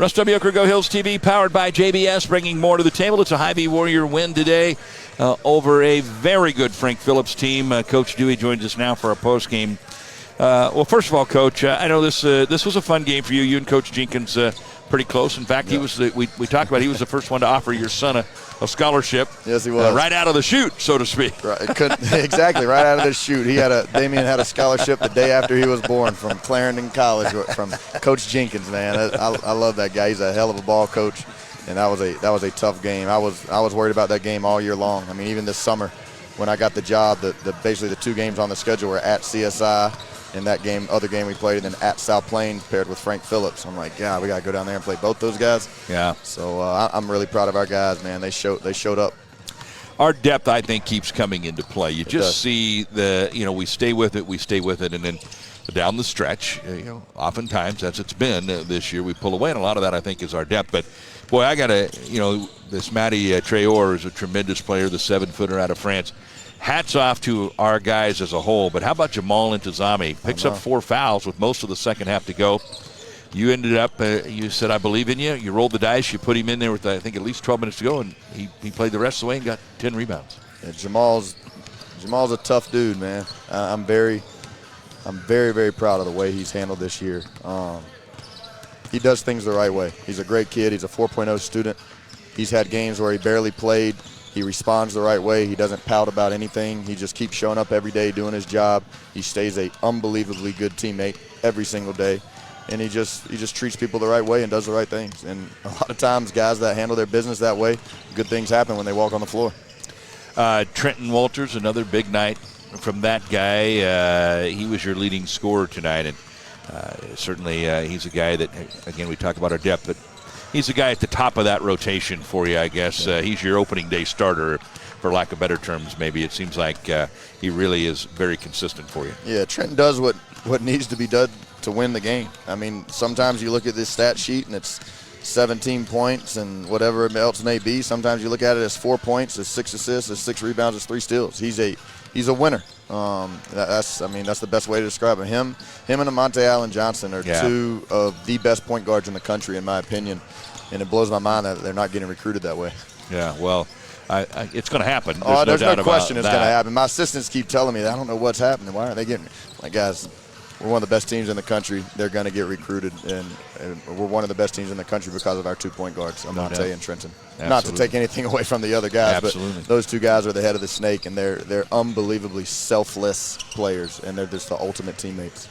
Russ W. Oker Go Hills TV, powered by JBS, bringing more to the table. It's a Hy-Vee Warrior win today over a very good Frank Phillips team. Coach Dewey joins us now for our postgame. Well, first of all, Coach, I know this was a fun game for you. You and Coach Jenkins pretty close. In fact, he was we talked about he was the first one to offer your son a scholarship. Yes, he was. Right out of the chute, so to speak. Right, exactly, right out of the chute. Damien had a scholarship the day after he was born from Clarendon College from Coach Jenkins. Man, I love that guy. He's a hell of a ball coach, and that was a tough game. I was worried about that game all year long. I mean, even this summer, when I got the job, basically the two games on the schedule were at CSI. In that game, other game we played, and then at South Plains paired with Frank Phillips. I'm like, yeah, we got to go down there and play both those guys. Yeah. So I'm really proud of our guys, man. They showed up. Our depth, I think, keeps coming into play. You just see we stay with it, and then down the stretch, oftentimes, as it's been this year, we pull away, and a lot of that, I think, is our depth. But, boy, I got to, this Matty Traore is a tremendous player, the 7-footer out of France. Hats off to our guys as a whole, but how about Jamal Intizami? Picks up 4 fouls with most of the second half to go. You ended up, you said, I believe in you. You rolled the dice. You put him in there with, I think, at least 12 minutes to go, and he played the rest of the way and got 10 rebounds. Yeah, Jamal's a tough dude, man. I'm very, very proud of the way he's handled this year. He does things the right way. He's a great kid. He's a 4.0 student. He's had games where he barely played. He responds the right way. He doesn't pout about anything. He just keeps showing up every day, doing his job. He stays an unbelievably good teammate every single day. And he just treats people the right way and does the right things. And a lot of times, guys that handle their business that way, good things happen when they walk on the floor. Trenton Walters, another big night from that guy. He was your leading scorer tonight. And certainly he's a guy that, again, we talk about our depth, but he's the guy at the top of that rotation for you, I guess. He's your opening day starter, for lack of better terms, maybe. It seems like he really is very consistent for you. Yeah, Trenton does what needs to be done to win the game. I mean, sometimes you look at this stat sheet and it's 17 points and whatever else may be. Sometimes you look at it as 4 points, as 6 assists, as 6 rebounds, as 3 steals. He's a winner. That's the best way to describe him. Him and Amonte Allen Johnson are two of the best point guards in the country, in my opinion. And it blows my mind that they're not getting recruited that way. Yeah, well, it's going to happen. There's no question it's going to happen. My assistants keep telling me that I don't know what's happening. Why aren't they getting – like, guys, we're one of the best teams in the country. They're going to get recruited, and we're one of the best teams in the country because of our 2 point guards, Amonte and Trenton. Absolutely. Not to take anything away from the other guys, but those 2 guys are the head of the snake, and they're unbelievably selfless players, and they're just the ultimate teammates.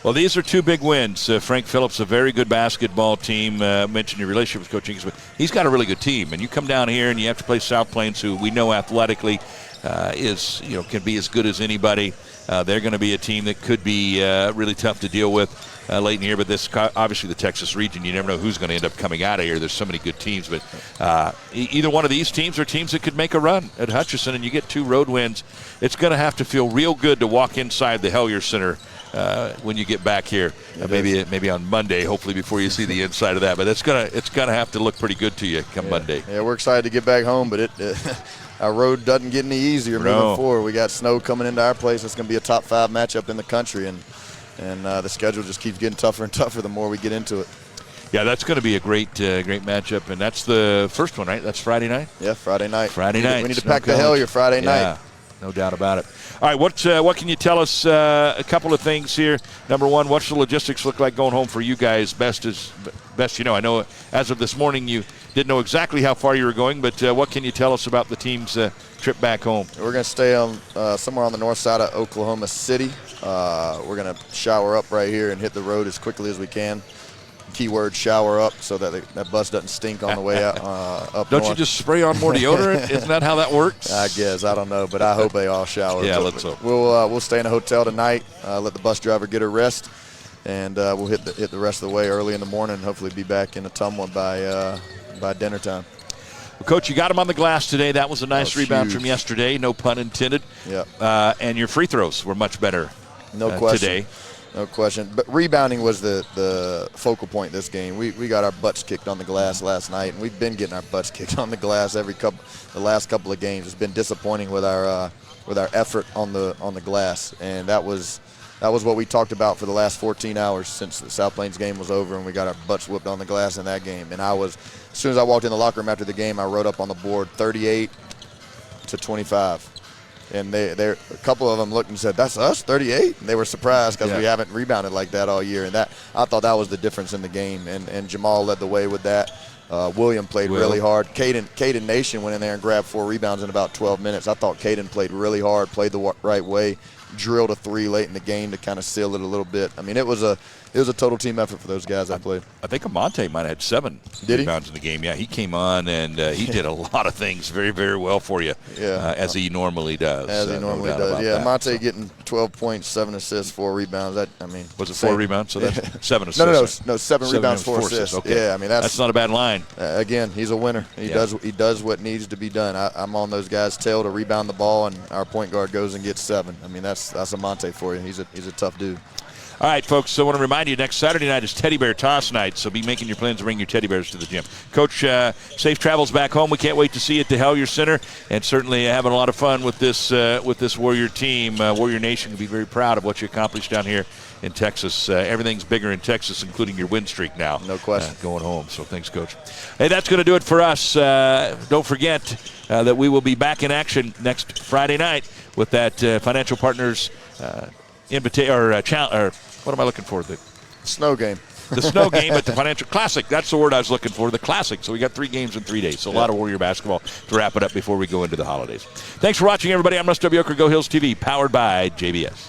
Well, these are 2 big wins. Frank Phillips, a very good basketball team. Mentioned your relationship with Coach Jenkins, but he's got a really good team. And you come down here and you have to play South Plains, who we know athletically can be as good as anybody. They're going to be a team that could be really tough to deal with late in the year. But this, obviously, the Texas region, you never know who's going to end up coming out of here. There's so many good teams. But either one of these teams are teams that could make a run at Hutchinson, and you get 2 road wins. It's going to have to feel real good to walk inside the Hellier Center when you get back here, maybe on Monday, hopefully before you see the inside of that. But it's gonna have to look pretty good to you come Monday. Yeah, we're excited to get back home, but our road doesn't get any easier moving forward. We got snow coming into our place. It's gonna be a top 5 matchup in the country, and the schedule just keeps getting tougher and tougher the more we get into it. Yeah, that's going to be a great matchup, and that's the first one, right? That's Friday night. Yeah, Friday night. Friday night. We need to pack the Hellier Friday night. No doubt about it. All right, what can you tell us? A couple of things here. Number one, what's the logistics look like going home for you guys? Best you know. I know as of this morning you didn't know exactly how far you were going, but what can you tell us about the team's trip back home? We're going to stay on somewhere on the north side of Oklahoma City. We're going to shower up right here and hit the road as quickly as we can. Keyword shower up so that that bus doesn't stink on the way out up Don't north. You just spray on more deodorant? Isn't that how that works? I guess. I don't know, but I hope they all shower. Yeah, let's hope. We'll stay in a hotel tonight, let the bus driver get her rest, and we'll hit the rest of the way early in the morning and hopefully be back in Ottumwa by dinner time. Well, Coach, you got him on the glass today. That was a nice rebound from yesterday, no pun intended. Yeah. And your free throws were much better today. No question. But rebounding was the focal point this game. We got our butts kicked on the glass last night, and we've been getting our butts kicked on the glass the last couple of games. It's been disappointing with our effort on the glass, and that was That was what we talked about for the last 14 hours since the South Plains game was over and we got our butts whooped on the glass in that game. And as soon as I walked in the locker room after the game, I wrote up on the board 38-25. And a couple of them looked and said, "That's us, 38?" And they were surprised because we haven't rebounded like that all year. And I thought that was the difference in the game. And Jamal led the way with that. William played really hard. Caden Nation went in there and grabbed 4 rebounds in about 12 minutes. I thought Caden played really hard, played the right way, drilled a 3 late in the game to kind of seal it a little bit. I mean, it was a total team effort for those guys that played. I think Amante might have had 7 rebounds in the game. Yeah, he came on and he did a lot of things very, very well for you, as he normally does. As he normally does. Yeah, Amante getting 12 points, 7 assists, 4 rebounds. Was it 4 rebounds? So that's 7 assists. No, 7 rebounds, 4 assists. Okay. Yeah, I mean that's not a bad line. Again, he's a winner. He does what needs to be done. I'm on those guys' tail to rebound the ball, and our point guard goes and gets 7. I mean, that's Amante for you. He's a tough dude. All right, folks, so I want to remind you, next Saturday night is Teddy Bear Toss Night, so be making your plans to bring your teddy bears to the gym. Coach, safe travels back home. We can't wait to see you at the Hellier Center, and certainly having a lot of fun with this Warrior team. Warrior Nation can be very proud of what you accomplished down here in Texas. Everything's bigger in Texas, including your win streak now. No question. Going home, so thanks, Coach. Hey, that's going to do it for us. Don't forget that we will be back in action next Friday night with that Financial Partners what am I looking for? The snow game. The snow game at the Financial Classic. That's the word I was looking for, the Classic. So we got 3 games in 3 days. So a lot of Warrior basketball to wrap it up before we go into the holidays. Thanks for watching, everybody. I'm Russ W. Oker, Go Hills TV, powered by JBS.